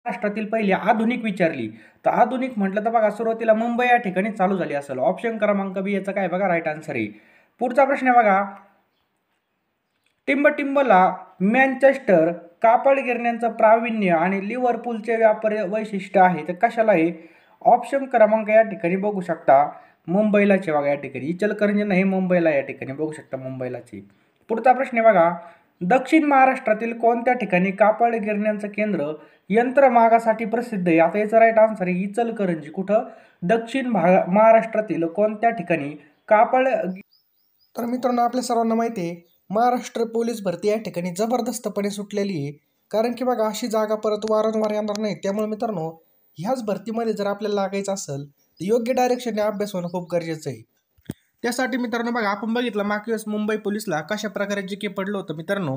महाराष्ट्रातील पहिली आधुनिक विचारली तर आधुनिक म्हटलं तर बघा सुरुवातीला मुंबई या ठिकाणी चालू झाली असेल. ऑप्शन क्रमांक बी याचा काय बघा राईट आन्सर आहे. पुढचा प्रश्न आहे बघा, टिंबटिंबला मँचेस्टर कापड गिरण्यांचं प्रावीण्य आणि लिव्हरपूलचे व्यापारी वैशिष्ट्य आहे तर कशाला आहे? ऑप्शन क्रमांक या ठिकाणी बघू शकता मुंबईलाचे बघा या ठिकाणी. इचलकरंजी नाही मुंबईला या ठिकाणी बघू शकता मुंबईलाची. पुढचा प्रश्न आहे बघा, दक्षिण महाराष्ट्रातील कोणत्या ठिकाणी कापड गिरण्यांचं केंद्र यंत्रमागासाठी प्रसिद्ध आहे? आता याचं राईट आन्सर आहे इचलकरंजी. कुठं? दक्षिण महाराष्ट्रातील कोणत्या ठिकाणी कापड. तर मित्रांनो आपल्या सर्वांना माहिती आहे महाराष्ट्र पोलीस भरती या ठिकाणी जबरदस्तपणे सुटलेली आहे. कारण की बघा अशी जागा परत वारंवार येणार नाही. त्यामुळे मित्रांनो ह्याच भरतीमध्ये जर आपल्याला लागायचं असेल तर योग्य डायरेक्शनने अभ्यास होणं खूप गरजेचं आहे. त्यासाठी मित्रांनो बघा आपण बघितलं मागच्या वेळेस मुंबई पोलीसला कशा प्रकारे जीके पडलं होतं मित्रांनो.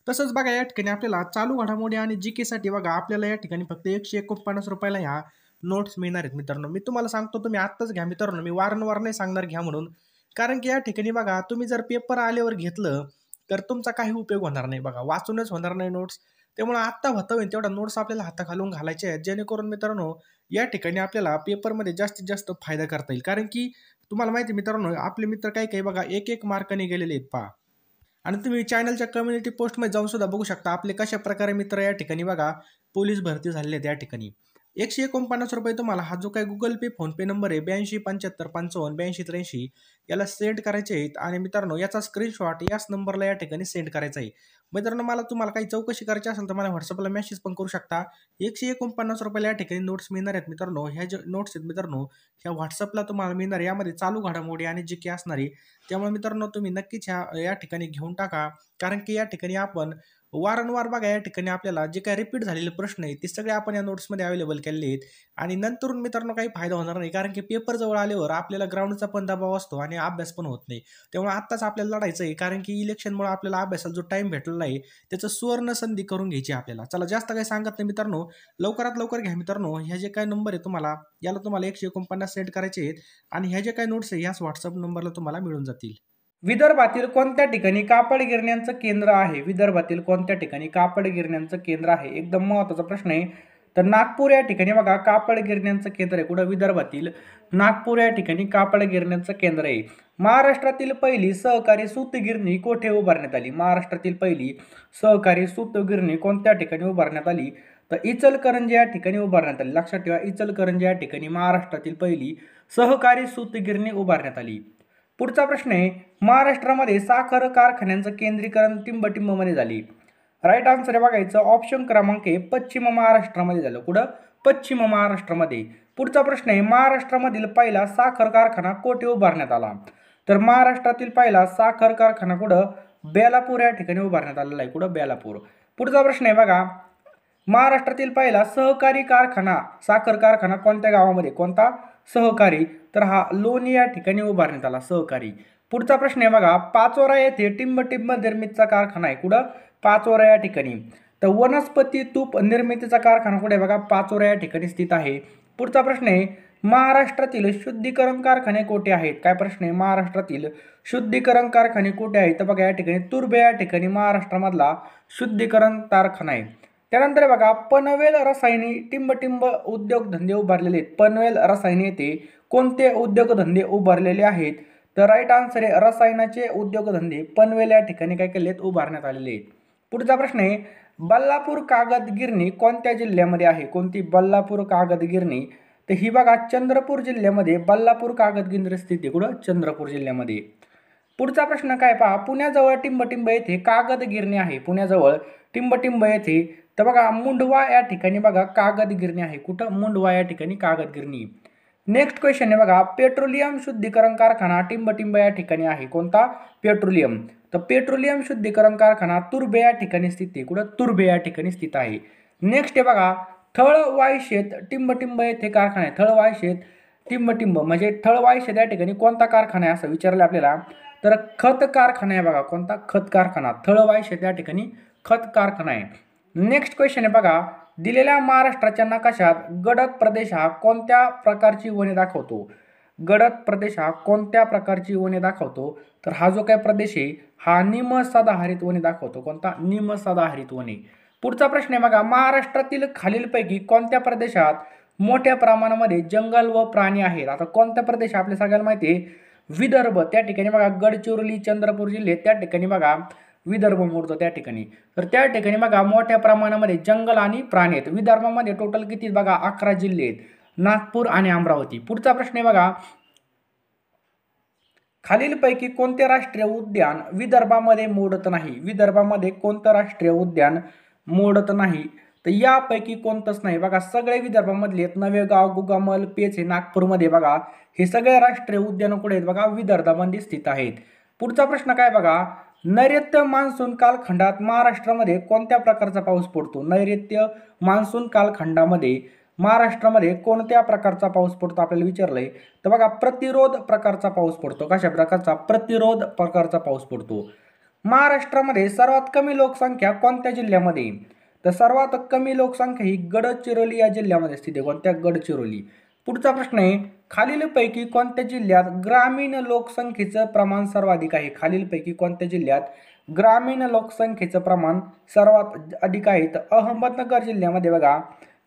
तसंच बघा या ठिकाणी आपल्याला चालू घडामोडी आणि जीकेसाठी बघा आपल्याला या ठिकाणी फक्त 149 रुपयाला ह्या नोट्स मिळणार आहेत मित्रांनो. मी तुम्हाला सांगतो तुम्ही आत्ताच घ्या मित्रांनो. मी वारंवार नाही सांगणार घ्या म्हणून. कारण की या ठिकाणी बघा तुम्ही जर पेपर आल्यावर घेतलं तर तुमचा काही उपयोग होणार नाही बघा. वाचूनच होणार नाही नोट्स. त्यामुळे आत्ता होता होईल तेवढा नोट्स आपल्याला हाताखालून घालायचे आहेत जेणेकरून मित्रांनो या ठिकाणी आपल्याला पेपरमध्ये जास्तीत जास्त फायदा करता येईल. कारण की तुम्हाला माहिती मित्रांनो आपले मित्र काही काही बघा एक मार्काने गेलेले आहेत पहा. आणि तुम्ही चॅनलच्या कम्युनिटी पोस्टमध्ये जाऊन सुद्धा बघू शकता आपले कशा प्रकारे मित्र या ठिकाणी बघा पोलीस भरती झालेले आहेत या ठिकाणी. 149 रुपये तुम्हाला हा जो काही गुगल पे फोनपे नंबर आहे 8275558283 याला सेंड करायचे आहेत. आणि मित्रांनो याचा स्क्रीनशॉट याच नंबरला या ठिकाणी सेंड करायचा आहे. मित्रांनो मला तुम्हाला काही चौकशी करायची असेल तर मला व्हॉट्सअपला मेसेज पण करू शकता. 149 रुपयाला या ठिकाणी नोट्स मिळणार आहेत मित्रांनो. ह्या जे नोट्स आहेत मित्रांनो ह्या व्हॉट्सअपला तुम्हाला मिळणार. यामध्ये चालू घडामोडी आणि जी के असणार आहे. त्यामुळे मित्रांनो तुम्ही नक्कीच या ठिकाणी घेऊन टाका. कारण की या ठिकाणी आपण वारंवार बघा या ठिकाणी आपल्याला जे काही रिपीट झालेले प्रश्न आहेत ते सगळे आपण या नोट्समध्ये अवेलेबल केलेले आहेत. आणि नंतरून मित्रांनो काही फायदा होणार नाही. कारण की पेपर जवळ आल्यावर आपल्याला ग्राउंडचा पण दबाव असतो आणि अभ्यास पण होत नाही. त्यामुळे आत्ताच आपल्याला लढायचं आहे. कारण की इलेक्शनमुळे आपल्याला अभ्यासाला जो टाईम भेटलेला आहे त्याचं सुवर्ण संधी करून घ्यायची आपल्याला. चला जास्त काही सांगत नाही मित्रांनो. लवकरात लवकर घ्या मित्रांनो. ह्या जे काही नंबर आहे तुम्हाला याला तुम्हाला 149 सेंड करायचे आहेत. आणि ह्या जे काही नोट्स आहे याच व्हॉट्सअप नंबरला तुम्हाला मिळून जातील. विदर्भातील कोणत्या ठिकाणी कापड गिरण्यांचं केंद्र आहे? विदर्भातील कोणत्या ठिकाणी कापड गिरण्यांचं केंद्र आहे? एकदम महत्त्वाचा प्रश्न आहे. तर नागपूर या ठिकाणी बघा कापड गिरण्यांचं केंद्र आहे. कुठं? विदर्भातील नागपूर या ठिकाणी कापड गिरण्यांचं केंद्र आहे. महाराष्ट्रातील पहिली सहकारी सूतगिरणी कोठे उभारण्यात आली? महाराष्ट्रातील पहिली सहकारी सूतगिरणी कोणत्या ठिकाणी उभारण्यात आली? तर इचलकरंजी या ठिकाणी उभारण्यात आली. लक्षात ठेवा इचलकरंजी या ठिकाणी महाराष्ट्रातील पहिली सहकारी सूतगिरणी उभारण्यात आली. पुढचा प्रश्न आहे, महाराष्ट्रामध्ये साखर कारखान्यांचं केंद्रीकरण टिंबटिंबमध्ये झाली. राईट आन्सर आहे बघायचं ऑप्शन क्रमांक आहे पश्चिम महाराष्ट्रामध्ये झालं. कुठं? पश्चिम महाराष्ट्रामध्ये. पुढचा प्रश्न आहे, महाराष्ट्रामधील पहिला साखर कारखाना कोठे उभारण्यात आला? तर महाराष्ट्रातील पहिला साखर कारखाना कुठं? बेलापूर या ठिकाणी उभारण्यात आलेला आहे. कुठं? बेलापूर. पुढचा प्रश्न आहे बघा, महाराष्ट्रातील पहिला सहकारी कारखाना साखर कारखाना कोणत्या गावामध्ये? कोणता? सहकारी. तर हा लोणी या ठिकाणी उभारण्यात आला. सहकारी. पुढचा प्रश्न आहे बघा, पाचोरा येथे टिंबटिंब निर्मितीचा कारखाना आहे. कुठं? पाचोरा या ठिकाणी. तर वनस्पती तूप निर्मितीचा कारखाना कुठे आहे? बघा पाचोरा या ठिकाणी स्थित आहे. पुढचा प्रश्न आहे, महाराष्ट्रातील शुद्धीकरण कारखाने कोठे आहेत? काय प्रश्न आहे? महाराष्ट्रातील शुद्धीकरण कारखाने कुठे आहेत? तर बघा या ठिकाणी तुर्भे या ठिकाणी महाराष्ट्रामधला शुद्धीकरण कारखाना आहे. त्यानंतर बघा पनवेल रसायनी टिंबटिंब उद्योगधंदे उभारलेले आहेत. पनवेल रसायनी येथे कोणते उद्योगधंदे उभारलेले आहेत? तर राईट आन्सर आहे रसायनाचे उद्योगधंदे पनवेल या ठिकाणी काय केले आहेत? उभारण्यात आलेले आहेत. पुढचा प्रश्न आहे, बल्लापूर कागद गिरणी कोणत्या जिल्ह्यामध्ये आहे? कोणती? बल्लापूर कागद गिरणी. तर ही बघा चंद्रपूर जिल्ह्यामध्ये बल्लापूर कागद गिरणी स्थित आहे. कुठं? चंद्रपूर जिल्ह्यामध्ये. पुढचा प्रश्न काय पहा, पुण्याजवळ टिंबटिंब येथे कागद गिरणी आहे. पुण्याजवळ टिंबटिंब येथे तर बघा मुंडवा या ठिकाणी बघा कागद गिरणी आहे. कुठं? मुंडवा या ठिकाणी कागद गिरणी. नेक्स्ट क्वेश्चन आहे बघा, पेट्रोलियम शुद्धीकरण कारखाना टिंबटिंब या ठिकाणी आहे. कोणता? पेट्रोलियम. तर पेट्रोलियम शुद्धीकरण कारखाना तुर्भे या ठिकाणी स्थित आहे. कुठं? तुर्भे या ठिकाणी स्थित आहे. नेक्स्ट आहे बघा, थळवायशेत टिंबटिंब येथे कारखाना आहे. थळवायशेत टिंबटिंब म्हणजे थळवायशेत या ठिकाणी कोणता कारखाना आहे असं विचारलं आपल्याला. तर खत कारखाना आहे बघा. कोणता? खत कारखाना. थळवायशेत या ठिकाणी खत कारखाना आहे. नेक्स्ट क्वेश्चन आहे बघा, दिलेल्या महाराष्ट्राच्या नकाशात गडद प्रदेश हा कोणत्या प्रकारची वने दाखवतो? गडद प्रदेश हा कोणत्या प्रकारची वने दाखवतो? तर हा जो काही प्रदेश आहे हा निमसदाहरित वने दाखवतो. कोणता? निमसदाहरित वने. पुढचा प्रश्न आहे बघा, महाराष्ट्रातील खालीलपैकी कोणत्या प्रदेशात मोठ्या प्रमाणामध्ये जंगल व प्राणी आहेत? आता कोणता प्रदेश आपल्या सगळ्यांना माहिती आहे, विदर्भ. त्या ठिकाणी बघा गडचिरोली, चंद्रपूर जिल्हे, त्या ठिकाणी बघा विदर्भ मोडतो त्या ठिकाणी. तर त्या ठिकाणी बघा मोठ्या प्रमाणामध्ये जंगल आणि प्राणी आहेत. विदर्भामध्ये टोटल किती बघा 11 जिल्हे आहेत, नागपूर आणि अमरावती. पुढचा प्रश्न आहे बघा, खालीलपैकी कोणते राष्ट्रीय उद्यान विदर्भामध्ये मोडत नाही? विदर्भामध्ये कोणतं राष्ट्रीय उद्यान मोडत नाही? तर यापैकी कोणतंच नाही बघा. सगळे विदर्भामधले आहेत. नवेगाव, गुगामल, पेच हे नागपूरमध्ये बघा. हे सगळे राष्ट्रीय उद्यान कुठे आहेत बघा, विदर्भामध्ये स्थित आहेत. पुढचा प्रश्न काय बघा, नैऋत्य मान्सून कालखंडात महाराष्ट्रामध्ये कोणत्या प्रकारचा पाऊस पडतो? नैऋत्य मान्सून कालखंडामध्ये महाराष्ट्रामध्ये कोणत्या प्रकारचा पाऊस पडतो आपल्याला विचारलंय. तर बघा प्रतिरोध प्रकारचा पाऊस पडतो. कशा प्रकारचा? प्रतिरोध प्रकारचा पाऊस पडतो. महाराष्ट्रामध्ये सर्वात कमी लोकसंख्या कोणत्या जिल्ह्यामध्ये? तर सर्वात कमी लोकसंख्या ही गडचिरोली या जिल्ह्यामध्ये स्थित आहे. कोणत्या? गडचिरोली. पुढचा प्रश्न आहे, खालीलपैकी कोणत्या जिल्ह्यात ग्रामीण लोकसंख्येचं प्रमाण सर्वाधिक आहे? खालीलपैकी कोणत्या जिल्ह्यात ग्रामीण लोकसंख्येचं प्रमाण सर्वात अधिक आहे? तर अहमदनगर जिल्ह्यामध्ये बघा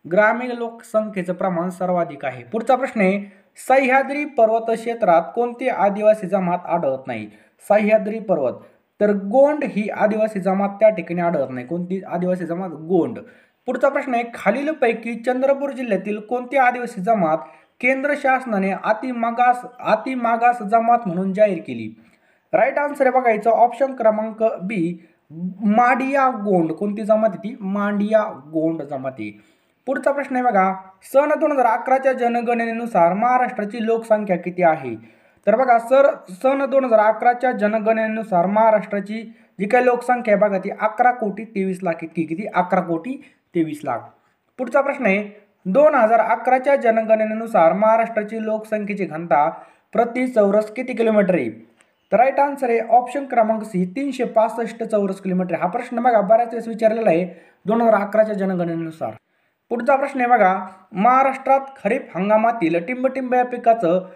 ग्रामीण लोकसंख्येचं प्रमाण सर्वाधिक आहे. पुढचा प्रश्न आहे, सह्याद्री पर्वत क्षेत्रात कोणती आदिवासी जमात आढळत नाही? सह्याद्री पर्वत, तर गोंड ही आदिवासी जमात त्या ठिकाणी आढळत नाही. कोणती आदिवासी जमात? गोंड. पुढचा प्रश्न आहे, खालीलपैकी चंद्रपूर जिल्ह्यातील कोणती आदिवासी जमात केंद्र शासनाने अतिमागास जमात म्हणून जाहीर केली? राईट आन्सर आहे बघायचं ऑप्शन क्रमांक बी, माडिया गोंड. कोणती जमात आहे ती? मांडिया गोंड जमात आहे. पुढचा प्रश्न आहे बघा, सन 2011च्या जनगणनेनुसार महाराष्ट्राची लोकसंख्या किती आहे? तर बघा सन 2011च्या जनगणनेनुसार महाराष्ट्राची जी काही लोकसंख्या आहे बघा ती 11,23,00,000 इतकी. किती? 11,23,00,000. पुढचा प्रश्न आहे, 2011च्या जनगणनेनुसार महाराष्ट्राची लोकसंख्येची घनता प्रति चौरस किती किलोमीटर आहे? तर राईट आन्सर आहे ऑप्शन क्रमांक सी, 365 चौरस किलोमीटर. हा प्रश्न बघा बऱ्याच वेळेस विचारलेला आहे 2011च्या जनगणनेनुसार. पुढचा प्रश्न आहे बघा, महाराष्ट्रात खरीप हंगामातील टिंबटिंब या पिकाचं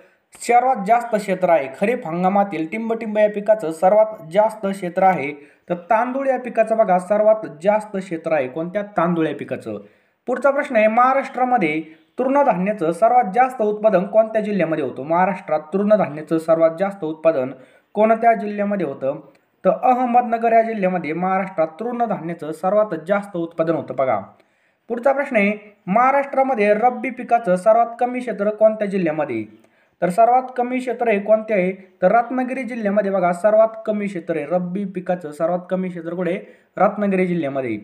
सर्वात जास्त क्षेत्र आहे. खरीप हंगामातील टिंबटिंब या पिकाचं सर्वात जास्त क्षेत्र आहे. तर तांदूळ या पिकाचं बघा सर्वात जास्त क्षेत्र आहे. कोणत्या? तांदूळ या पिकाचं. पुढचा प्रश्न आहे, महाराष्ट्रामध्ये तृणधान्याचं सर्वात जास्त उत्पादन कोणत्या जिल्ह्यामध्ये होतं? महाराष्ट्रात तृणधान्याचं सर्वात जास्त उत्पादन कोणत्या जिल्ह्यामध्ये होतं? तर अहमदनगर या जिल्ह्यामध्ये महाराष्ट्रात तृणधान्याचं सर्वात जास्त उत्पादन होतं बघा. पुढचा प्रश्न आहे, महाराष्ट्रामध्ये रब्बी पिकाचं सर्वात कमी क्षेत्र कोणत्या जिल्ह्यामध्ये? तर सर्वात कमी क्षेत्र हे कोणते आहे? तर रत्नागिरी जिल्ह्यामध्ये बघा सर्वात कमी क्षेत्र आहे. रब्बी पिकाचं सर्वात कमी क्षेत्र कुठे? रत्नागिरी जिल्ह्यामध्ये.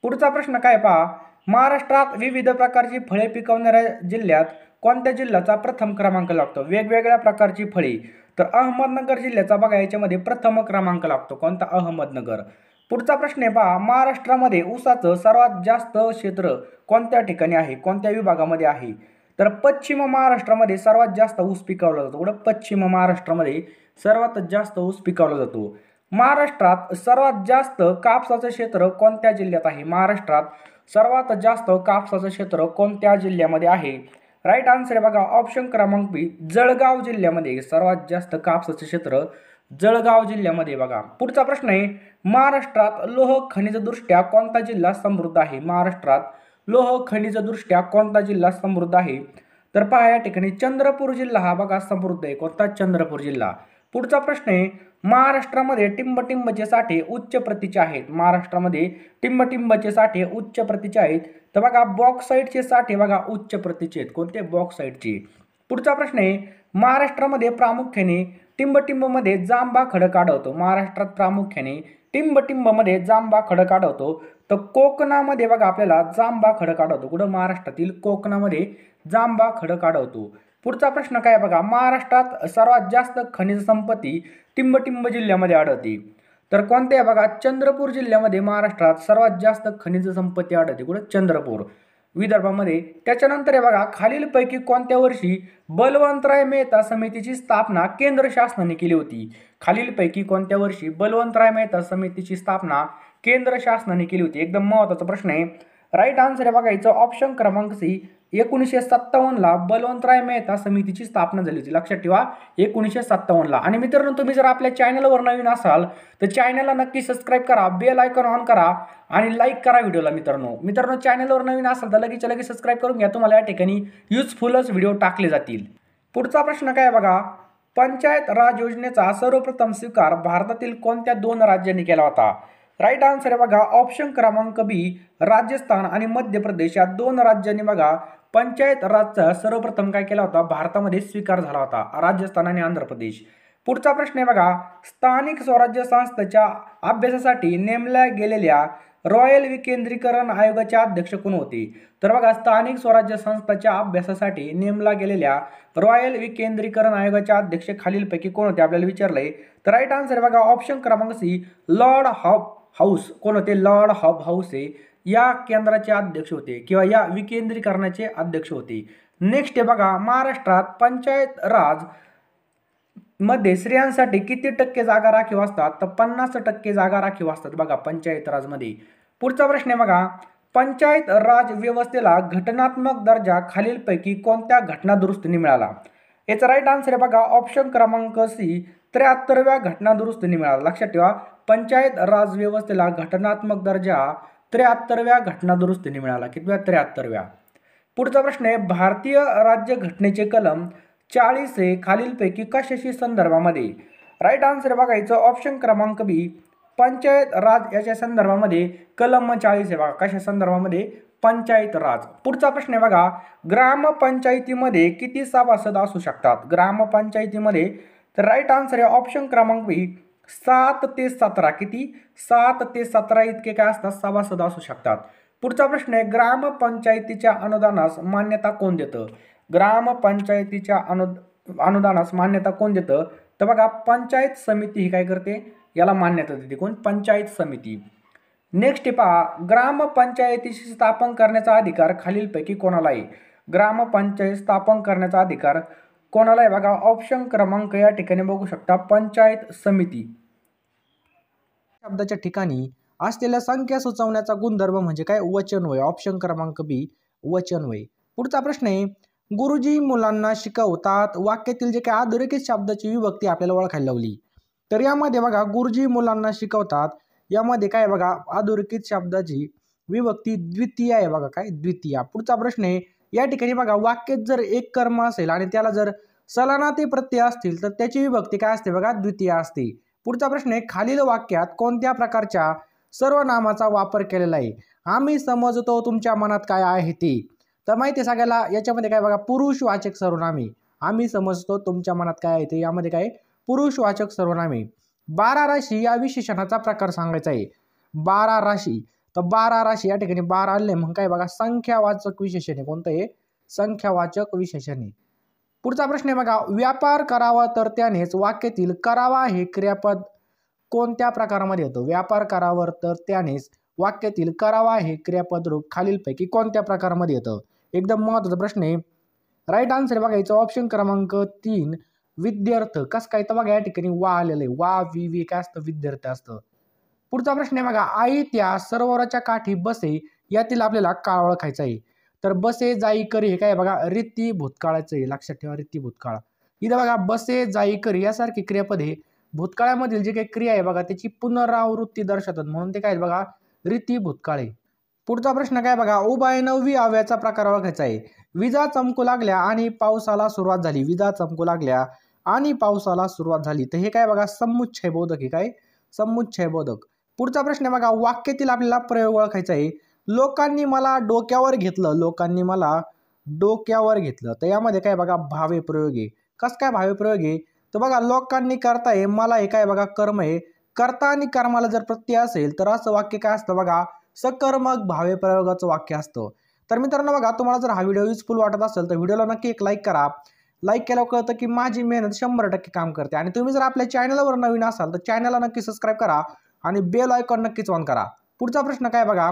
पुढचा प्रश्न काय पहा, महाराष्ट्रात विविध प्रकारची फळे पिकवणाऱ्या जिल्ह्यात कोणत्या जिल्ह्याचा प्रथम क्रमांक लागतो? वेगवेगळ्या प्रकारची फळे, तर अहमदनगर जिल्ह्याचा बघा याच्यामध्ये प्रथम क्रमांक लागतो. कोणता? अहमदनगर. पुढचा प्रश्न आहे पहा, महाराष्ट्रामध्ये ऊसाचं सर्वात जास्त क्षेत्र कोणत्या ठिकाणी आहे? कोणत्या विभागामध्ये आहे? तर पश्चिम महाराष्ट्रामध्ये सर्वात जास्त ऊस पिकवला जातो. कुठं? पश्चिम महाराष्ट्रामध्ये सर्वात जास्त ऊस पिकवला जातो. महाराष्ट्रात सर्वात जास्त कापसाचं क्षेत्र कोणत्या जिल्ह्यात आहे? महाराष्ट्रात सर्वात जास्त कापसाचं क्षेत्र कोणत्या जिल्ह्यामध्ये आहे? राईट आन्सर आहे बघा ऑप्शन क्रमांक बी, जळगाव जिल्ह्यामध्ये सर्वात जास्त कापसाचं क्षेत्र जळगाव जिल्ह्यामध्ये बघा. पुढचा प्रश्न आहे, महाराष्ट्रात लोह खनिजदृष्ट्या कोणता जिल्हा समृद्ध आहे? महाराष्ट्रात लोह खनिजदृष्ट्या कोणता जिल्हा समृद्ध आहे? तर पहा या ठिकाणी चंद्रपूर जिल्हा हा बघा समृद्ध आहे. कोणता? चंद्रपूर जिल्हा. पुढचा प्रश्न आहे, महाराष्ट्रामध्ये टिंबटिंबचे साठे उच्च प्रतीचे आहेत. महाराष्ट्रामध्ये टिंबटिंबचे साठे उच्च प्रतीचे आहेत. तर बघा बॉक्साईटचे साठे बघा उच्च प्रतीचे आहेत. कोणते? बॉक्साईटचे. पुढचा प्रश्न आहे, महाराष्ट्रामध्ये प्रामुख्याने टिंबटिंबमध्ये जांबा खडक आढळतो. महाराष्ट्रात प्रामुख्याने टिंबटिंबमध्ये जांबा खडक आढळतो. तर कोकणामध्ये बघा आपल्याला जांबा खडक आढळतो. कुठं? महाराष्ट्रातील कोकणामध्ये जांबा खडक आढळतो. पुढचा प्रश्न काय बघा, महाराष्ट्रात सर्वात जास्त खनिज संपत्ती टिंबटिंब जिल्ह्यामध्ये आढळते. तर कोणत्या? बघा चंद्रपूर जिल्ह्यामध्ये महाराष्ट्रात सर्वात जास्त खनिज संपत्ती आढळते. कुठं? चंद्रपूर विदर्भामध्ये. त्याच्यानंतर हे बघा, खालीलपैकी कोणत्या वर्षी बलवंतराय मेहता समितीची स्थापना केंद्र शासनाने केली होती? खालीलपैकी कोणत्या वर्षी बलवंतराय मेहता समितीची स्थापना केंद्र शासनाने केली होती? एकदम महत्त्वाचा प्रश्न आहे. राईट आन्सर आहे बघा याचं ऑप्शन क्रमांक सी, 1957ला बलवंतराय मेहता समितीची स्थापना झाली होती, लक्षात ठेवा 1957ला. आणि मित्रांनो, तुम्ही जर आपल्या चॅनलवर नवीन असाल तर चॅनलला नक्की सबस्क्राईब करा, बेल आयकॉन ऑन करा आणि लाईक करा व्हिडिओला. मित्रांनो चॅनलवर नवीन असाल तर लगेच सबस्क्राईब करून घ्या, तुम्हाला या ठिकाणी युजफुलच व्हिडिओ टाकले जातील. पुढचा प्रश्न काय बघा, पंचायत राज योजनेचा सर्वप्रथम स्वीकार भारतातील कोणत्या 2 राज्यांनी केला होता? राईट आन्सर आहे बघा ऑप्शन क्रमांक बी, राजस्थान आणि मध्य प्रदेश या 2 राज्यांनी बघा पंचायत राजचा सर्वप्रथम काय केला होता, भारतामध्ये स्वीकार झाला होता, राजस्थान आणि आंध्र प्रदेश. पुढचा प्रश्न आहे बघा, स्थानिक स्वराज्य संस्थेच्या अभ्यासासाठी नेमल्या गेलेल्या रॉयल विकेंद्रीकरण आयोगाचे अध्यक्ष कोण होते? तर बघा स्थानिक स्वराज्य संस्थांच्या अभ्यासासाठी नेमला गेलेल्या रॉयल विकेंद्रीकरण आयोगाचे अध्यक्ष खालीलपैकी कोण होते आपल्याला विचारलंय. तर राईट आन्सर बघा ऑप्शन क्रमांक सी, लॉर्ड हॉब हाऊस. कोण होते? लॉर्ड हॉब हाऊस हे या केंद्राचे अध्यक्ष होते किंवा या विकेंद्रीकरणाचे अध्यक्ष होते. नेक्स्ट आहे बघा, महाराष्ट्रात पंचायत राज मध्ये स्त्रियांसाठी किती टक्के जागा राखीव असतात? तर 50% जागा राखीव असतात बघा पंचायत राज मध्ये. पुढचा प्रश्न आहे बघा, पंचायत राज व्यवस्थेला घटनात्मक दर्जा खालीलपैकी कोणत्या घटना दुरुस्तीने मिळाला? याचा राईट आन्सर आहे बघा ऑप्शन क्रमांक सी, 73व्या घटना दुरुस्तीने मिळाला. लक्षात ठेवा पंचायत राज व्यवस्थेला घटनात्मक दर्जा 73व्या घटना दुरुस्तीने मिळाला. कितव्या? 73व्या. पुढचा प्रश्न आहे, भारतीय राज्य घटनेचे कलम 40 हे खालीलपैकी कशाशी संदर्भामध्ये? राईट आन्सर बघायचं ऑप्शन क्रमांक बी, पंचायत राज याच्या संदर्भामध्ये कलम 40 आहे बघा. कशा संदर्भामध्ये? पंचायत राज. पुढचा प्रश्न आहे बघा, ग्रामपंचायतीमध्ये किती सभासद असू शकतात? ग्रामपंचायतीमध्ये तर राईट आन्सर आहे ऑप्शन क्रमांक बी, 7 ते 17. किती? 7 ते 17 इतके काय असतात? सभासद असू शकतात. पुढचा प्रश्न आहे, ग्रामपंचायतीच्या अनुदानास मान्यता कोण देतं? ग्रामपंचायतीच्या अनुदानास मान्यता कोण देतं? तर बघा पंचायत समिती ही काय करते? याला मान्यता देते. कोण? पंचायत समिती. नेक्स्ट पहा, ग्रामपंचायतीची स्थापन करण्याचा अधिकार खालीलपैकी कोणाला आहे? ग्रामपंचायत स्थापन करण्याचा अधिकार कोणाला आहे बघा ऑप्शन क्रमांक या ठिकाणी बघू शकता, पंचायत समिती. शब्दाच्या ठिकाणी असलेल्या संख्या सुचवण्याचा गुणधर्म म्हणजे काय? वचनवय. ऑप्शन क्रमांक बी, वचनवय. पुढचा प्रश्न आहे, गुरुजी मुलांना शिकवतात वाक्यातील जे काही अधोरेखित शब्दाची विभक्ती आपल्याला ओळखायला लावली. तर यामध्ये बघा गुरुजी मुलांना शिकवतात यामध्ये काय बघा अधोरेखित शब्दाची विभक्ती द्वितीय आहे बघा. काय? द्वितीय. पुढचा प्रश्न आहे, या ठिकाणी बघा वाक्यात जर एक कर्म असेल आणि त्याला जर सलानाती प्रत्यय असतील तर त्याची विभक्ती काय असते बघा? द्वितीय असते. पुढचा प्रश्न आहे, खालील वाक्यात कोणत्या प्रकारच्या सर्वनामाचा वापर केलेला आहे? आम्ही समजतो तुमच्या मनात काय आहे ते. तर माहिती आहे सगळ्याला याच्यामध्ये काय बघा पुरुषवाचक सर्वनामे. आम्ही समजतो तुमच्या मनात काय आहे ते, यामध्ये काय पुरुषवाचक सर्वनामे. 12 राशी या विशेषणाचा प्रकार सांगायचा आहे. 12 राशी. तर 12 राशी या ठिकाणी 12 आले मग काय बघा संख्यावाचक विशेषण आहे. कोणतं आहे? संख्यावाचक विशेषण आहे. पुढचा प्रश्न आहे बघा, व्यापार करावा तर त्यानेच वाक्यातील करावा हे क्रियापद कोणत्या प्रकारामध्ये येतं? व्यापार करावर तर त्यानेच वाक्यातील करावा हे क्रियापद रूप खालीलपैकी कोणत्या प्रकारामध्ये येतं? एकदम महत्त्वाचा प्रश्न आहे. राईट आन्सर बघायचं ऑप्शन क्रमांक 3, विद्यार्थ. कसं काय? तर बघा या ठिकाणी वा आलेलं आहे. वा वी काय असतं? विद्यार्थ असतं. पुढचा प्रश्न आहे बघा, आई त्या सरोवराच्या काठी बसे यातील आपल्याला काळ ओळखायचा आहे. तर बसे जाई करी हे काय बघा रीती भूतकाळाचं आहे. लक्षात ठेवा रीती भूतकाळ. इथं बघा बसे जाई करी यासारखी क्रियापद आहे भूतकाळामधील जे काही क्रिया आहे बघा त्याची पुनरावृत्ती दर्शवतात म्हणून ते काय बघा रीती भूतकाळ आहे. पुढचा प्रश्न काय बघा, उभयनवी अव्ययाचा प्रकार ओळखायचा आहे. विजा चमकू लागल्या आणि पावसाला सुरुवात झाली. विजा चमकू लागल्या आणि पावसाला सुरुवात झाली. तर हे काय बघा समुच्चय बोधक आहे. काय? समुच्चय बोधक. पुढचा प्रश्न बघा, वाक्यातील आपल्याला प्रयोग ओळखायचा आहे. लोकांनी मला डोक्यावर घेतलं. लोकांनी मला डोक्यावर घेतलं. तर यामध्ये काय बघा भावे प्रयोग आहे. कसं काय भावे प्रयोग आहे? तर बघा लोकांनी करता आहे, मला हे काय बघा कर्म आहे. कर्ता आणि कर्माला जर प्रत्यय असेल तर असं वाक्य काय असतं बघा सकर्मक भावे प्रयोगाचं वाक्य असतं. तर मित्रांनो बघा तुम्हाला जर हा व्हिडिओ युजफुल वाटत असेल तर व्हिडिओला नक्की एक लाईक करा. लाईक केल्यावर कळतं की माझी मेहनत 100% काम करते. आणि तुम्ही जर आपल्या चॅनलवर नवीन असाल तर चॅनलला नक्की सबस्क्राईब करा आणि बेल आयकॉन नक्कीच ऑन करा. पुढचा प्रश्न काय बघा,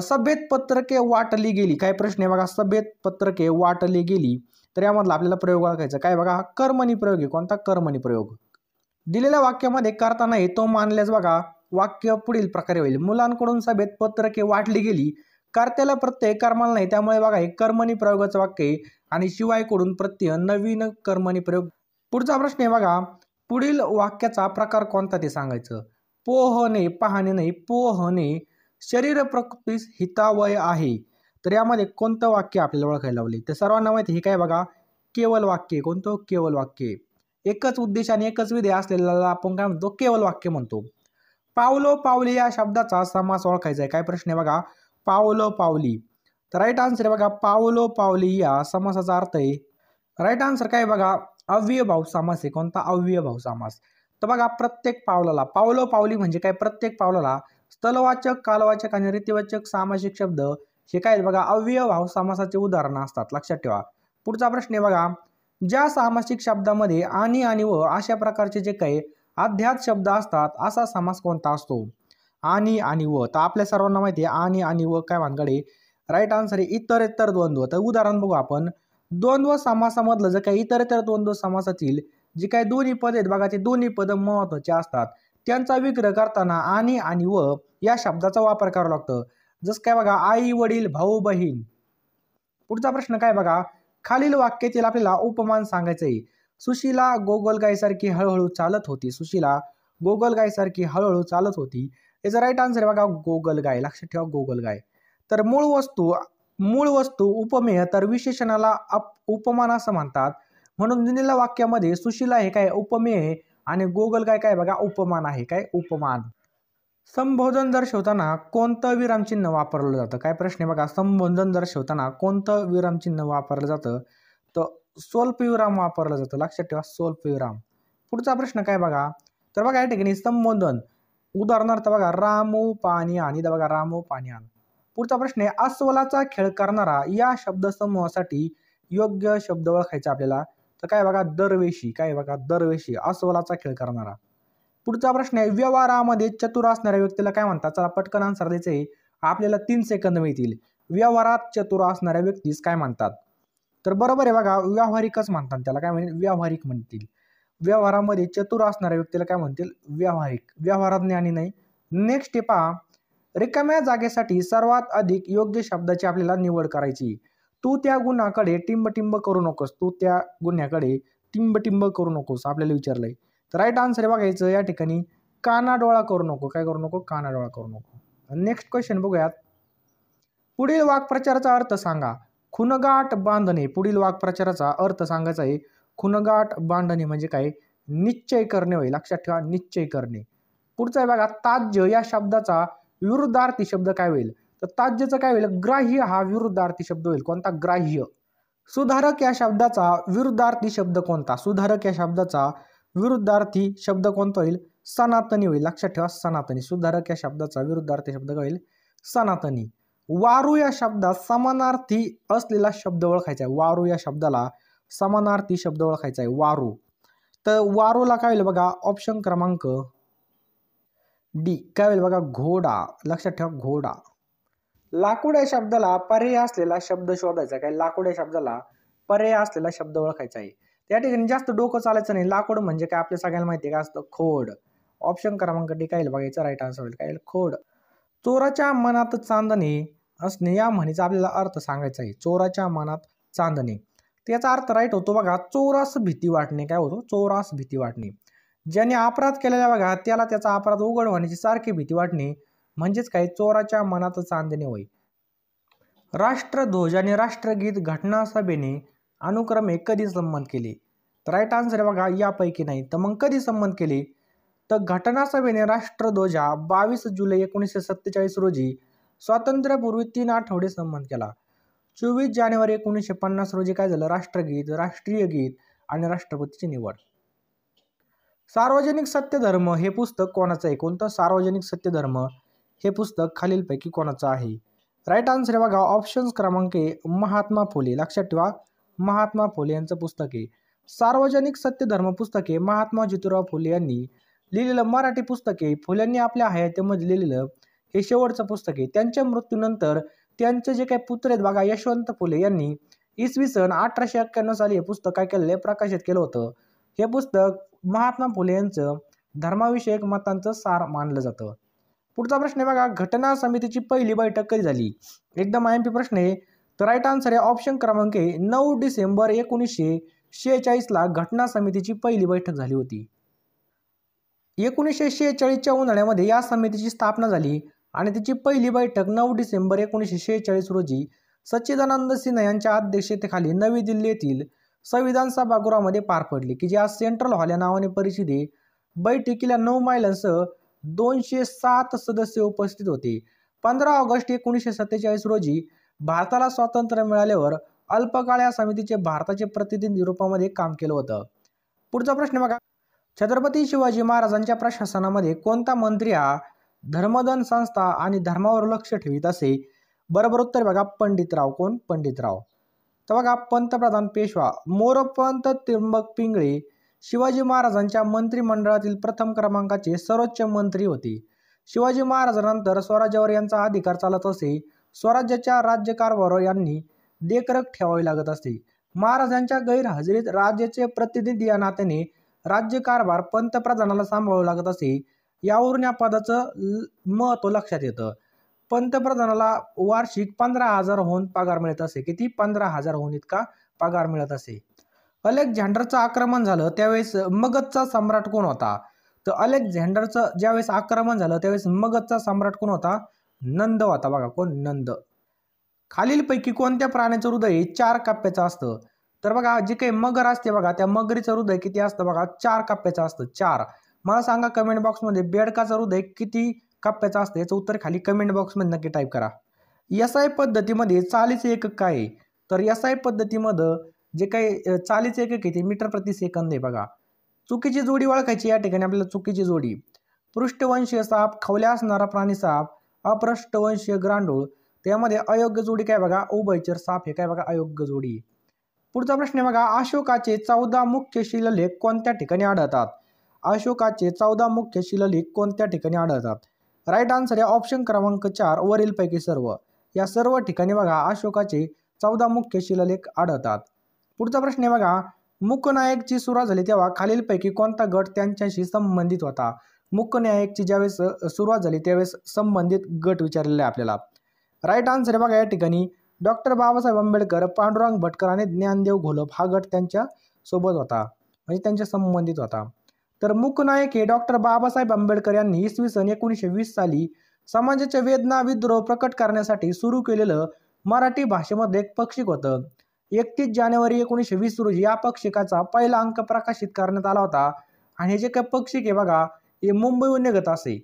सभेत पत्रके वाटली गेली. काय प्रश्न आहे बघा, सभेत पत्रके वाटली गेली. तर यामधला आपल्याला प्रयोग ओळखायचा. काय बघा कर्मणी प्रयोग आहे. कोणता? कर्मणी प्रयोग. दिलेल्या वाक्यामध्ये करता नाही तो मानल्यास बघा वाक्य पुढील प्रकारे होईल. मुलांकडून सभेत पत्रके वाटली गेली कर्त्याला प्रत्यय कर्माला नाही, त्यामुळे बघा हे कर्मणी प्रयोगाचं वाक्य आहे आणि शिवायकडून प्रत्यय नवीन कर्मणी प्रयोग. पुढचा प्रश्न आहे बघा, पुढील वाक्याचा प्रकार कोणता ते सांगायचं. पोहणे, पाहणे नाही, पोहणे शरीर प्रकृतीस हितावय आहे. तर यामध्ये कोणतं वाक्य आपल्याला ओळखायला लावले. तर सर्वांना माहिती हे काय बघा, केवल वाक्य. कोणतं? केवल वाक्य. एकच उद्देश आणि एकच विधेय असलेल्याला आपण काय म्हणतो? केवल वाक्य म्हणतो. पावलो पावली या शब्दाचा समास ओळखायचा आहे. काय प्रश्न आहे बघा, पावलो पावली. तर राईट आन्सर आहे बघा, पावलो पावली या समासाचा अर्थ आहे. राईट आन्सर काय बघा, अव्ययभाव समास आहे. कोणता? अव्ययभाव समास. तर बघा, प्रत्येक पावलाला, पावलो पावली म्हणजे काय, प्रत्येक पावलाला स्थलवाचक, कालवाचक आणि रीतिवाचक सामासिक शब्द हे काय बघा, अव्ययभाव समासाचे उदाहरणं असतात. लक्षात ठेवा. पुढचा प्रश्न आहे बघा, ज्या सामासिक शब्दामध्ये आणि व अशा प्रकारचे जे काही अध्यात शब्द असतात असा समास कोणता असतो? आणि व. तर आपल्या सर्वांना माहिती आहे आणि व काय भानगडे. राईट आन्सर आहे इतरेतर द्वंद्व. तर उदाहरण बघू आपण. द्वंद्व समासामधलं जे काही इतरेतर द्वंद्व समासातील जे काही दोन्ही पद आहेत बघा, ते दोन्ही पद महत्वाचे असतात. त्यांचा विग्रह करताना आणि व या शब्दाचा वापर करावा लागतो. जसं काय बघा, आई वडील, भाऊ बहीण. पुढचा प्रश्न काय बघा, खालील वाक्यातील आपल्याला उपमान सांगायचं आहे. सुशीला गोगलगायसारखी हळूहळू चालत होती. सुशीला गोगलगायसारखी हळूहळू चालत होती. याचा राईट आन्सर आहे बघा, गोगलगाय. लक्षात ठेवा, गोगलगाय. तर मूळ वस्तू उपमेय, तर विशेषणाला उपमान असं म्हणतात. म्हणून दिलेल्या वाक्यामध्ये सुशीला हे काय उपमेय आहे आणि गोगलगाय काय बघा, उपमान आहे. काय? उपमान. संबोधन दर्शवताना कोणतं विरामचिन्ह वापरलं जातं? काय प्रश्न आहे बघा, संबोधन दर्शवताना कोणतं विरामचिन्ह वापरलं जातं? तर स्वल्पविराम वापरलं जातं. लक्षात ठेवा, स्वल्पविराम. पुढचा प्रश्न काय बघा, तर बघा या ठिकाणी संबोधन, उदाहरणार्थ बघा, रामू पाणी आण. इथं बघा, रामू पाणी आण. पुढचा प्रश्न आहे, अस्वलाचा खेळ करणारा या शब्दसमूहासाठी योग्य शब्द ओळखायचा आपल्याला. तर काय बघा, दरवेशी. काय बघा, दरवेशी, अस्वलाचा खेळ करणारा. पुढचा प्रश्न आहे, व्यवहारामध्ये चतुर असणाऱ्या व्यक्तीला काय म्हणतात? चला पटकन आन्सर द्यायचं आहे. आपल्याला 3 सेकंद मिळतील. व्यवहारात चतुर असणाऱ्या व्यक्तीस काय म्हणतात? तर बरोबर आहे बघा, व्यावहारिकच म्हणतात त्याला. काय म्हणतील? व्यावहारिक म्हणतील. व्यवहारामध्ये चतुर असणाऱ्या व्यक्तीला काय म्हणतील? व्यावहारिक. व्यवहारात ज्ञानी नाही. नेक्स्ट आहे पहा, रिकाम्या जागेसाठी सर्वात अधिक योग्य शब्दाची आपल्याला निवड करायची. तू त्या गुन्ह्याकडे टिंबटिंब करू नकोस. तू त्या गुन्ह्याकडे टिंबटिंब करू नकोस आपल्याला विचारलंय. तर राईट आन्सर आहे बघायचं या ठिकाणी, कानाडोळा करू नको. काय करू नको? कानाडोळा करू नको. नेक्स्ट क्वेश्चन बघूयात. पुढील वाक्प्रचाराचा अर्थ सांगा. खुणगाठ बांधणे. पुढील वाक्प्रचाराचा अर्थ सांगायचा आहे. खुणगाठ बांधणे म्हणजे काय? निश्चय करणे होय. लक्षात ठेवा, निश्चय करणे. पुढचा आहे बघा, ताज्य या शब्दाचा विरुद्धार्थी शब्द काय होईल? तर ताज्यचं काय होईल? ग्राह्य हा विरुद्धार्थी शब्द होईल. कोणता? ग्राह्य. सुधारक या शब्दाचा विरुद्धार्थी शब्द कोणता? सुधारक या शब्दाचा विरुद्धार्थी शब्द कोणता होईल? सनातनी होईल. लक्षात ठेवा, सनातनी. सुधारक या शब्दाचा विरुद्धार्थी शब्द काय होईल? सनातनी. वारू या शब्दात समानार्थी असलेला शब्द ओळखायचा आहे. वारू या शब्दाला समानार्थी शब्द ओळखायचा आहे. वारू. तर वारूला काय होईल बघा, ऑप्शन क्रमांक डी काय होईल बघा, घोडा. लक्षात ठेवा, घोडा. लाकूड या शब्दाला पर्याय असलेला शब्द शोधायचा. काय? लाकूड या शब्दाला पर्याय असलेला शब्द ओळखायचा आहे. त्या ठिकाणी जास्त डोकं चालायचं नाही. लाकूड म्हणजे काय आपल्या सगळ्यांना माहिती आहे, काय असतं? खोड. ऑप्शन क्रमांक डी काय बघायचं, राईट आन्सर होईल. काय? खोड. चोराच्या मनात चांदणे असणे या म्हणीचा आपल्याला अर्थ सांगायचा आहे. चोराच्या मनात चांदणे, त्याचा अर्थ राईट होतो बघा, चोरास भीती वाटणे. काय होतो? चोरास भीती वाटणे. ज्याने अपराध केलेला बघा त्याला त्याचा अपराध उघड होण्याची सारखी भीती वाटणे म्हणजेच काय? चोराच्या मनात चांदणे होय. राष्ट्रध्वज आणि राष्ट्रगीत घटनासभेने अनुक्रमे कधी संमत केले? तर राईट आन्सर आहे बघा, यापैकी नाही. तर मग कधी संमत केले? तर घटनासभेने राष्ट्रध्वज हा 22 जुलै 1947 रोजी स्वातंत्र्यापूर्वी 3 आठवडे संमत केला. 24 जानेवारी 1950 रोजी काय झालं? राष्ट्रगीत, राष्ट्रीय गीत आणि राष्ट्रपतीची निवड. सार्वजनिक सत्यधर्म हे पुस्तक कोणाचं आहे? कोणतं? सार्वजनिक सत्यधर्म हे पुस्तक खालीलपैकी कोणाचं आहे? राईट आन्सर आहे बघा, ऑप्शन्स क्रमांक ए, महात्मा फुले. लक्षात ठेवा, महात्मा फुले यांचं पुस्तक आहे. सार्वजनिक सत्यधर्म पुस्तक हे महात्मा ज्योतिराव फुले यांनी लिहिलेलं मराठी पुस्तक आहे. फुल्यांनी आपल्या हयातीमध्ये लिहिलेलं हे शेवटचं पुस्तक आहे. त्यांच्या मृत्यूनंतर त्यांचे जे काही पुत्र आहेत बघा, यशवंत फुले यांनी इसवी सन 1891 साली हे पुस्तक काय केलेलं आहे? प्रकाशित केलं होतं. हे पुस्तक महात्मा फुले यांचं धर्माविषयक मतांचं सार मानलं जातं. पुढचा प्रश्न आहे बघा, घटना समितीची पहिली बैठक कधी झाली? एकदम आयएमपी प्रश्न आहे. तर राईट आन्सर आहे ऑप्शन क्रमांक 9 डिसेंबर 1946ला घटना समितीची पहिली बैठक झाली होती. 1946च्या उन्हाळ्यामध्ये या समितीची स्थापना झाली आणि तिची पहिली बैठक 9 डिसेंबर 1946 रोजी सच्चिदानंद सिन्हा यांच्या अध्यक्षतेखाली नवी दिल्ली येथील संविधान सभागृहामध्ये पार पडली, की जी आज सेंट्रल हॉल या नावाने परिचित आहे. बैठकीला 9 महिलांसह 207 सदस्य उपस्थित होते. 15 ऑगस्ट 1947 रोजी भारताला स्वातंत्र्य मिळाल्यावर अल्पकाळ या समितीचे भारताचे प्रतिनिधी रूपामध्ये काम केलं होतं. पुढचा प्रश्न बघा, छत्रपती शिवाजी महाराजांच्या प्रशासनामध्ये कोणता मंत्री हा धर्मदान संस्था आणि धर्मावर लक्ष ठेवित असे? बरोबर उत्तर बघा पंडितराव. कोण? पंडितराव. तर बघा, पंतप्रधान पेशवा मोरोपंत त्र्यंबक पिंगळे शिवाजी महाराजांच्या मंत्रिमंडळातील प्रथम क्रमांकाचे सर्वोच्च मंत्री होते. शिवाजी महाराजांनंतर स्वराज्यावर यांचा अधिकार चालत असे. स्वराज्याच्या राज्यकारभारावर यांनी देखरेख ठेवावी लागत असते. महाराजांच्या गैरहजेरीत राज्याचे प्रतिनिधी या नात्याने राज्यकारभार पंतप्रधानाला सांभाळावं लागत असे. यावरून या पदाचं महत्त्व लक्षात येतं. पंतप्रधानाला वार्षिक 15,000 पगार मिळत असे. किती? 15,000 इतका पगार मिळत असे. अलेक्झांडरचं आक्रमण झालं त्यावेळेस मगधचा सम्राट कोण होता? तर अलेक्झांडरचं ज्यावेळेस आक्रमण झालं त्यावेळेस मगधचा सम्राट कोण होता? नंद होता. बघा, कोण? नंद. खालीलपैकी कोणत्या प्राण्याचं हृदय 4 कप्प्याचं असतं? तर बघा, जे काही मगर असते बघा, त्या मगरीचं हृदय किती असतं? बघा, 4 कप्प्याचं असतं. 4. मला सांगा कमेंट बॉक्समध्ये बेडकाचं हृदय किती कप्प्याचं असतं? याचं उत्तर खाली कमेंट बॉक्समध्ये नक्की टाईप करा. SI पद्धतीमध्ये चालीचे एकक काय आहे? तर SI पद्धतीमध्ये जे काही चालीचे एकक आहे ते मीटर प्रति सेकंद आहे. बघा, चुकीची जोडी ओळखायची. या ठिकाणी आपल्याला चुकीची जोडी: पृष्ठवंशीय साप, खवल्या असणारा प्राणी साप, अपृष्ठवंशीय ग्रांडूळ. त्यामध्ये अयोग्य जोडी काय? बघा, उभयचर साप हे काय? बघा, अयोग्य जोडी. पुढचा प्रश्न आहे बघा, अशोकाचे 14 मुख्य शिलालेख कोणत्या ठिकाणी आढळतात? अशोकाचे 14 मुख्य शिलालेख कोणत्या ठिकाणी आढळतात? राईट आन्सर आहे ऑप्शन क्रमांक 4 वरीलपैकी सर्व. या सर्व ठिकाणी बघा अशोकाचे 14 मुख्य शिलालेख आढळतात. पुढचा प्रश्न आहे बघा, मूकनायकची सुरुवात झाली तेव्हा खालीलपैकी कोणता गट त्यांच्याशी संबंधित होता? मूकनायकची ज्यावेळेस सुरुवात झाली त्यावेळेस संबंधित गट विचारलेला आहे आपल्याला. राईट आन्सर आहे बघा या ठिकाणी डॉक्टर बाबासाहेब आंबेडकर, पांडुरंग भटकर आणि ज्ञानदेव घोलप हा गट त्यांच्या सोबत होता, म्हणजे त्यांच्या संबंधित होता. तर मूकनायक हे डॉक्टर बाबासाहेब आंबेडकर यांनी इसवी सन 1920 साली समाजाच्या वेदना विद्रोह प्रकट करण्यासाठी सुरू केलेलं मराठी भाषेमध्ये एक पाक्षिक होतं. 31 जानेवारी 1920 रोजी या पाक्षिकाचा पहिला अंक प्रकाशित करण्यात आला होता आणि हे जे काही पाक्षिक आहे बघा हे मुंबईहून निघत असे.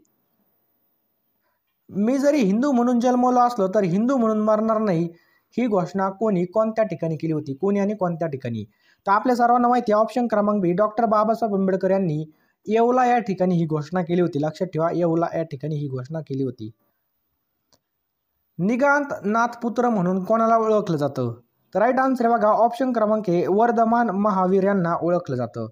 मी जरी हिंदू म्हणून जन्मलो असलो तर हिंदू म्हणून मरणार नाही, ही घोषणा कोणत्या ठिकाणी केली होती? कोणी आणि कोणत्या ठिकाणी? तर आपल्या सर्वांना माहिती आहे ऑप्शन क्रमांक बी डॉक्टर बाबासाहेब आंबेडकर यांनी येवला या ठिकाणी ही घोषणा केली होती. लक्षात ठेवा, येवला या ठिकाणी ही घोषणा केली होती. निगांत नाथपुत्र म्हणून कोणाला ओळखलं जातं? तर राईट आन्सर आहे बघा ऑप्शन क्रमांक ए वर्धमान महावीर यांना ओळखलं जातं.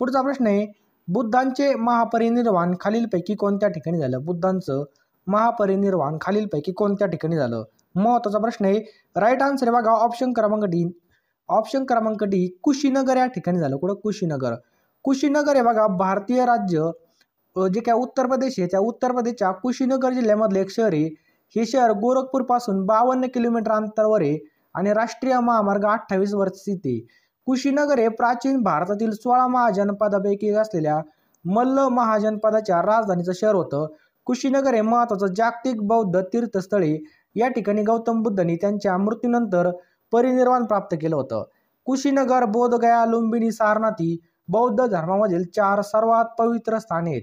पुढचा प्रश्न आहे, बुद्धांचे महापरिनिर्वाण खालीलपैकी कोणत्या ठिकाणी झालं? बुद्धांचं महापरिनिर्वाण खालीलपैकी कोणत्या ठिकाणी झालं? महत्त्वाचा प्रश्न आहे. राईट आन्सर आहे बघा ऑप्शन क्रमांक डी. ऑप्शन क्रमांक डी कुशीनगर या ठिकाणी झालं. कुठं? कुशीनगर. कुशीनगर हे बघा भारतीय राज्य जे काय उत्तर प्रदेश आहे त्या उत्तर प्रदेशच्या कुशीनगर जिल्ह्यामधलं एक शहर आहे. हे शहर गोरखपूरपासून 52 किलोमीटर अंतरावर आहे आणि राष्ट्रीय महामार्ग 28 वर स्थित आहे. कुशीनगर हे प्राचीन भारतातील 16 महाजनपदापैकी असलेल्या मल्ल महाजनपदाच्या राजधानीचं शहर होतं. कुशीनगर हे महत्त्वाचं जागतिक बौद्ध तीर्थस्थळे. या ठिकाणी गौतम बुद्धांनी त्यांच्या मृत्यूनंतर परिनिर्वाण प्राप्त केलं होतं. कुशीनगर, बोधगया, लुंबिनी, सारनाथी बौद्ध धर्मामधील 4 सर्वात पवित्र स्थाने आहेत.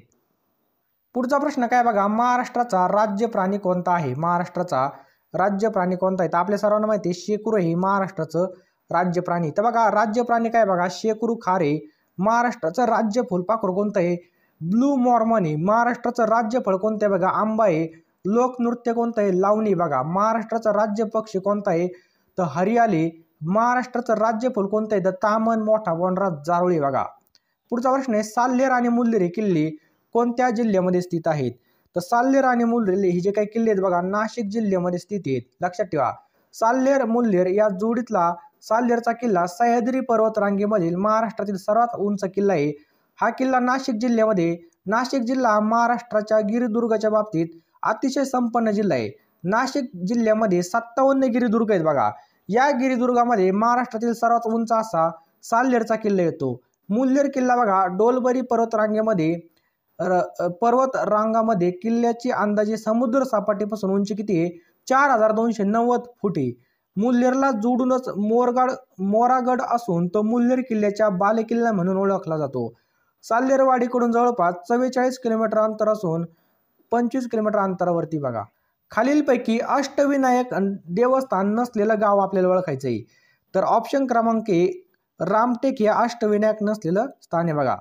पुढचा प्रश्न काय बघा, महाराष्ट्राचा राज्य प्राणी कोणता आहे? महाराष्ट्राचा राज्य प्राणी कोणता आहे? तर आपल्या सर्वांना माहिती आहे शेकरू हे महाराष्ट्राचं राज्य प्राणी. तर बघा राज्य प्राणी काय बघा शेकरू खार आहे. महाराष्ट्राचं राज्य फुलपाखरू कोणतं आहे? ब्लू मॉर्मन आहे. महाराष्ट्राचं राज्य फळ कोणतं आहे? बघा आंबा आहे. लोकनृत्य कोणतं आहे? लावणी. बघा महाराष्ट्राचा राज्य पक्षी कोणता आहे? तर हरियाली. महाराष्ट्राचं राज्य फुल कोणतं आहे? तर तामन, मोठा वनराज, जारुळी. बघा पुढचा प्रश्न आहे, साल्हेर आणि मुल्हेर हे किल्ले कोणत्या जिल्ह्यामध्ये स्थित आहेत? तर साल्हेर आणि मुल्हेर हे जे काही किल्ले आहेत बघा नाशिक जिल्ह्यामध्ये स्थित आहेत. लक्षात ठेवा, साल्हेर मुल्हेर या जोडीतला साल्हेरचा किल्ला सह्याद्री पर्वत रांगेमधील महाराष्ट्रातील सर्वात उंच किल्ला आहे. हा किल्ला नाशिक जिल्ह्यामध्ये, नाशिक जिल्हा महाराष्ट्राच्या गिरिदुर्गाच्या बाबतीत अतिशय संपन्न जिल्हा आहे. नाशिक जिल्ह्यामध्ये 57 गिरिदुर्ग आहेत बघा. या गिरिदुर्गामध्ये महाराष्ट्रातील सर्वात उंच असा साल्हेरचा किल्ला येतो. मुल्हेर किल्ला बघा डोलबरी पर्वत रांगामध्ये किल्ल्याची अंदाजे समुद्र सपाटीपासून उंची किती आहे? 4290 फूट आहे. मुल्हेरला जोडूनच मोरागड असून तो मुल्हेर किल्ल्याच्या बालेकिल्ला म्हणून ओळखला जातो. साल्हेरवाडीकडून जवळपास 44 किलोमीटर अंतर असून 25 किलोमीटर अंतरावरती बघा. खालीलपैकी अष्टविनायक देवस्थान नसलेलं गाव आपल्याला ओळखायचं आहे. तर ऑप्शन क्रमांक रामटेक हे अष्टविनायक नसलेलं स्थान आहे बघा.